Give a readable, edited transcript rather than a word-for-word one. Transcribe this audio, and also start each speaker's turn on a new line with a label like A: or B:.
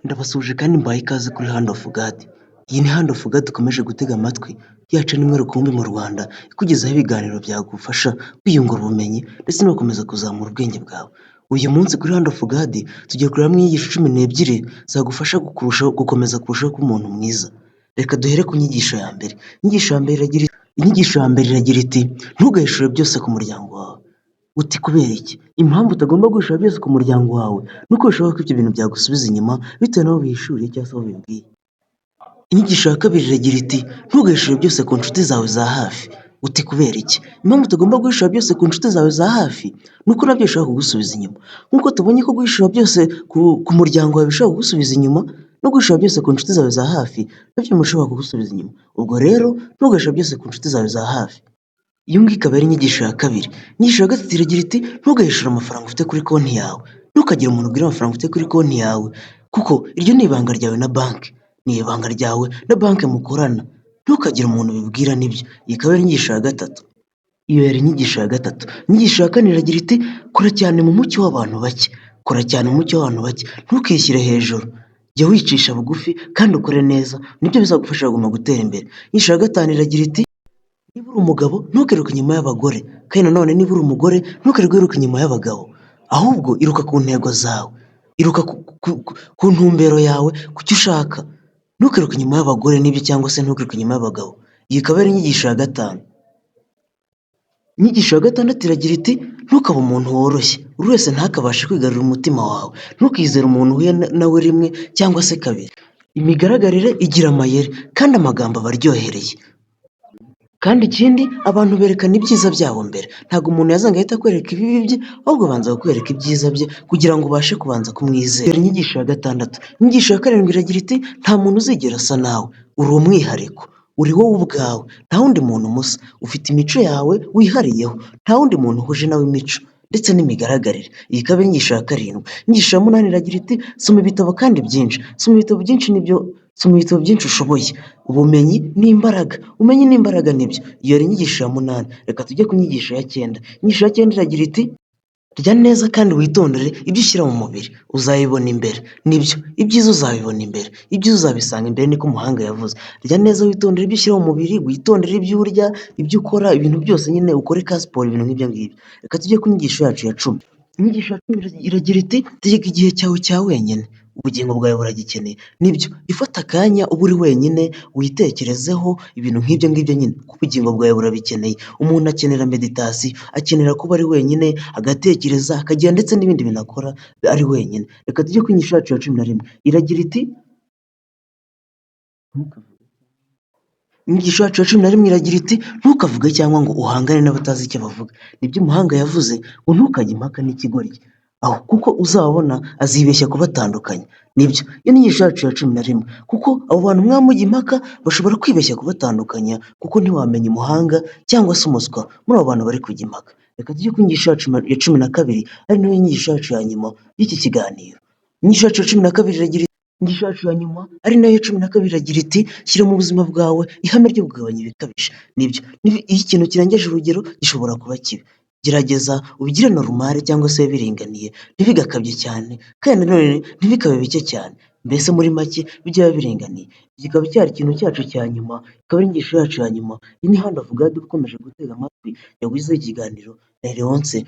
A: Ndabasuhuje kandi mbahaye ikaze kuri Hand of God. Iyi ni Hand of God dukomeje gutega amatwi, yacu ni imwe rukumbi mu Rwanda, ikugezaho ibiganiro byagufasha kwiyungura ubumenyi ndetse no gukomeza kuzamura ubwenge bwawe. Uyu munsi kuri Hand of God tugiye kurebamo inyigisho 12 zagufasha gukomeza kurushaho kuba umuntu mwiza. Reka duhere ku nyigisho ya mbere. Inyigisho ya mbere iragira iti ntugahishure byose ku muryango wawe. Uti kubera iki? Impamvu utagomba guhishura byose ku muryango wawe nuko bishoboka ko ibyo bintu byagusubiza inyuma bitewe n'aho bihishuriye cyangwa se aho bibwiye. Inyigisho ya kabiri iragira iti ntugahishure byose ku nshuti zawe za hafi. Uti kubera iki? Impamvu utagomba guhishura byose ku nshuti zawe za hafi nuko nabyo bishobora kugusubiza inyuma. Nk'uko tubonye ko guhishura byose ku muryango wawe bishobora kugusubiza inyuma, no guhishura byose ku nshuti zawe za hafi nabyo bishobora kugusubiza inyuma. Ubwo rero ntugahishure byose ku nshuti zawe za hafi. Iyo ngiyo ikaba ari inyigisho ya kabiri. Inyigisho ya gatatu iragira iti ntugahishure amafaranga ufite kuri konti yawe. Ntukagire umuntu ubwira amafaranga ufite kuri konti yawe, kuko iryo ni ibanga ryawe na banki. Ni ibanga ryawe na banki mukorana. Ntukagire umuntu ubibwira nibyo. Iyi ikaba ari inyigisho ya gatatu. Iyo yari inyigisho ya gatatu. Inyigisho ya kane iragira iti kora cyane mu mucyo w'abantu bake. Kora cyane mu mucyo w'abantu bake. Ntukishyire hejuru. Jya wicisha bugufi kandi ukore neza. Nibyo bizagufasha kuguma gutera imbere. Inyigisho ya gatanu iragira iti niba uri umugabo ntukiruke inyuma y'abagore, kandi nanone niba uri umugore ntukirirwe wiruka inyuma y'abagabo, ahubwo iruka ku ntego zawe, iruka ku ntumbero yawe, ku cyo ushaka. Ntukiruke inyuma y'abagore n'ibyo cyangwa se ntukiruke inyuma y'abagabo. Iyi ikaba ari inyigisho ya gatanu. Inyigisho ya gatandatu iragira iti ntukabe umuntu woroshye. Buri wese ntakabashe kwigarurira umutima wawe. Ntukizere umuntu uhuye nawe rimwe cyangwa se kabiri. Imigaragarire igira amayeri kandi amagambo aba aryohereye. Kandi ikindi abantu berekana ibyiza byabo mbere. Ntabwo umuntu yazanga ahita akwereka ibibi bye, ahubwo abanza kukwereka ibyiza bye kugira ngo ubashe kubanza kumwizera. Inyigisho ya gatandatu. Inyigisho ya karindwi iragira iti nta muntu uzigera asa nawe. Uri umwihariko. Uri wowe ubwawe. Nta wundi muntu musa. Ufite imico yawe wihariyeho. Nta wundi muntu uhuje nawe imico ndetse n'imigaragarire. Iyi ikaba ari inyigisho ya karindwi. Inyigisho ya munani iragira iti soma ibitabo kandi byinshi. Soma ibitabo byinshi nibyo. Soma ibitabo byinshi ushoboye. Ubumenyi ni imbaraga. Ubumenyi ni imbaraga nibyo. Iyo ari inyigisho ya munani. Reka tujye ku nyigisho ya cyenda. Inyigisho ya cyenda iragira iti rya neza kandi witondere ibyo ushyira mu mubiri, uzabibona imbere. Nibyo, ibyiza uzabibona imbere. Ibyiza uzabisanga imbere, niko umuhanga yavuze. Rya neza witondere ibyo ushyira mu mubiri, witondere ibyo urya, ibyo ukora, ibintu byose nyine ukore ka siporo, ibintu nk'ibyo ngibyo. Reka tujye ku nyigisho yacu ya cumi. Inyigisho ya cumi iragira iti tegeka igihe cyawe cya wenyine. Ubugingo bwawe buragikeneye. Nibyo, ifata akanya uba uri wenyine witekerezeho ibintu nk'ibyo ngibyo nyine, kuko ubugingo bwawe burabikeneye. Umuntu akenera meditasiyo, akenera kuba ari wenyine, agatekereza, akagira ndetse n'ibindi bintu akora ari wenyine. Reka tujye ku nyigisho yacu ya cumi na rimwe. Iragira iti inyigisho yacu ya cumi na rimwe iragira iti ntukavuge cyangwa ngo uhangane n'abatazi icyo bavuga. Nibyo umuhanga yavuze ngo ntukajye impaka n'ikigoryi, aho kuko uzabona azibeshya kubatandukanya. Nibyo, iyo ni inyigisho yacu ya cumi na rimwe, kuko abo bantu mwamujya impaka bashobora kwibeshya kubatandukanya, kuko ntiwamenya umuhanga cyangwa se umuswa muri abo bantu bari kujya impaka. Reka tujye ku nyigisho yacu ya cumi na kabiri, ari nayo nyigisho yacu ya nyuma y'iki kiganiro. Inyigisho yacu ya cumi na kabiri iragira inyigisho yacu ya nyuma ari nayo cumi na kabiri iragira iti shyira mu buzima bwawe ihame ryo kugabanya ibikabije. Nibyo, iyo ikintu kirengeje urugero gishobora kuba kibi. Gerageza ubigire normal cyangwa se biringaniye, ntibigakabye cyane kandi nanone ntibikabe bike cyane. Mbese muri make bijye biba biringaniye. Kikaba cyari ikintu cyacu cya nyuma, ikaba ari inyigisho yacu ya nyuma. Iyi ni Hand of God ukomeje gutega amatwi yaguze ikiganiro na Leonce.